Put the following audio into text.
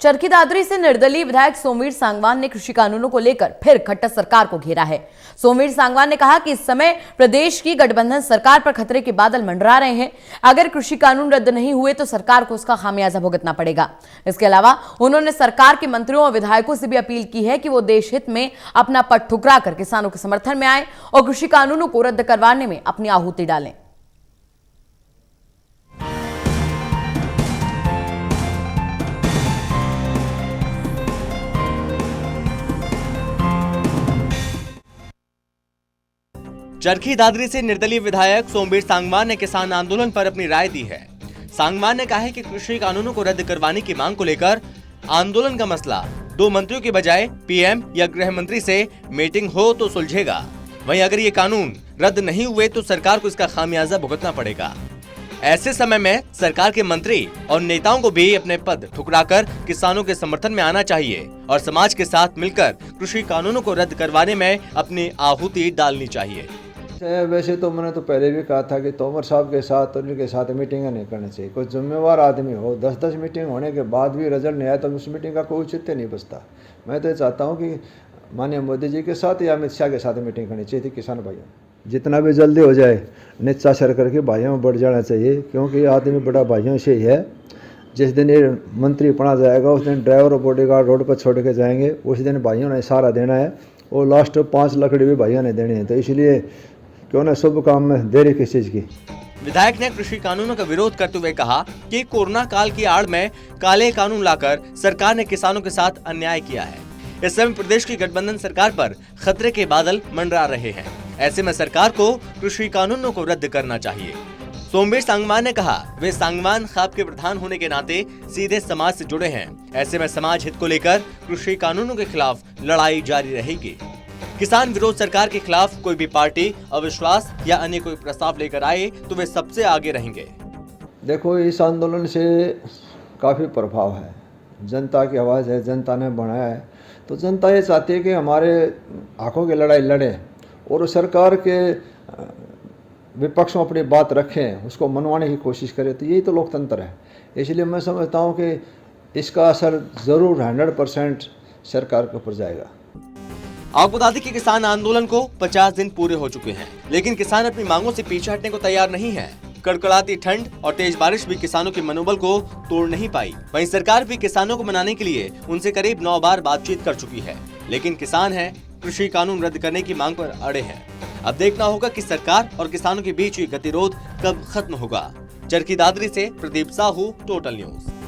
चरखी दादरी से निर्दलीय विधायक सोमवीर सांगवान ने कृषि कानूनों को लेकर फिर खट्टर सरकार को घेरा है। सोमवीर सांगवान ने कहा कि इस समय प्रदेश की गठबंधन सरकार पर खतरे के बादल मंडरा रहे हैं। अगर कृषि कानून रद्द नहीं हुए तो सरकार को उसका खामियाजा भुगतना पड़ेगा। इसके अलावा उन्होंने सरकार के मंत्रियों और विधायकों से भी अपील की है कि वो देश हित में अपना पट ठुकरा कर किसानों के समर्थन में आए और कृषि कानूनों को रद्द करवाने में अपनी आहुति डालें। चरखी दादरी से निर्दलीय विधायक सोमवीर सांगवान ने किसान आंदोलन पर अपनी राय दी है। सांगवान ने कहा है कि कृषि कानूनों को रद्द करवाने की मांग को लेकर आंदोलन का मसला दो मंत्रियों के बजाय पीएम या गृह मंत्री से मीटिंग हो तो सुलझेगा। वहीं अगर ये कानून रद्द नहीं हुए तो सरकार को इसका खामियाजा भुगतना पड़ेगा। ऐसे समय में सरकार के मंत्री और नेताओं को भी अपने पद ठुकराकर किसानों के समर्थन में आना चाहिए और समाज के साथ मिलकर कृषि कानूनों को रद्द करवाने में अपनी आहुति डालनी चाहिए। वैसे तो मैंने तो पहले भी कहा था कि तोमर साहब के साथ और उनके साथ मीटिंग नहीं करनी चाहिए। कोई जिम्मेवार आदमी हो, 10-10 मीटिंग होने के बाद भी रिजल्ट नहीं आया तो उस मीटिंग का कोई औचित्य नहीं बचता। मैं तो चाहता हूँ कि माननीय मोदी जी के साथ या अमित शाह के साथ मीटिंग करनी चाहिए थी किसान भाइयों। जितना भी जल्दी हो जाए निच्चा सर करके भाइयों में बढ़ जाना चाहिए, क्योंकि आदमी बड़ा भाइयों से ही है। जिस दिन ये मंत्री पढ़ा जाएगा उस दिन ड्राइवर और बॉडीगार्ड रोड पर छोड़ के जाएंगे, उस दिन भाइयों ने सहारा देना है और लास्ट 5 लकड़ी भी भाइयों ने देनी है। तो इसलिए क्यों ना शुभ काम में देरी किस चीज की। विधायक ने कृषि कानूनों का विरोध करते हुए कहा कि कोरोना काल की आड़ में काले कानून लाकर सरकार ने किसानों के साथ अन्याय किया है। इस समय प्रदेश की गठबंधन सरकार पर खतरे के बादल मंडरा रहे हैं। ऐसे में सरकार को कृषि कानूनों को रद्द करना चाहिए। सोमवीर सांगवान ने कहा वे सांगवान खाप के प्रधान होने के नाते सीधे समाज से जुड़े हैं। ऐसे में समाज हित को लेकर कृषि कानूनों के खिलाफ लड़ाई जारी रहेगी। किसान विरोध सरकार के खिलाफ कोई भी पार्टी अविश्वास या अन्य कोई प्रस्ताव लेकर आए तो वे सबसे आगे रहेंगे। देखो, इस आंदोलन से काफ़ी प्रभाव है, जनता की आवाज़ है, जनता ने बनाया है। तो जनता ये चाहती है कि हमारे आंखों की लड़ाई लड़े और सरकार के विपक्ष में अपनी बात रखें, उसको मनवाने की कोशिश करें। तो यही तो लोकतंत्र है। इसलिए मैं समझता हूँ कि इसका असर ज़रूर 100% सरकार के ऊपर जाएगा। आपको बता दें कि किसान आंदोलन को 50 दिन पूरे हो चुके हैं, लेकिन किसान अपनी मांगों से पीछे हटने को तैयार नहीं है। कड़कड़ाती ठंड और तेज बारिश भी किसानों के मनोबल को तोड़ नहीं पाई। वहीं सरकार भी किसानों को मनाने के लिए उनसे करीब 9 बार बातचीत कर चुकी है, लेकिन किसान हैं कृषि कानून रद्द करने की मांग पर अड़े हैं। अब देखना होगा कि सरकार और किसानों के बीच ये गतिरोध कब खत्म होगा। चरखी दादरी से प्रदीप साहू, टोटल न्यूज।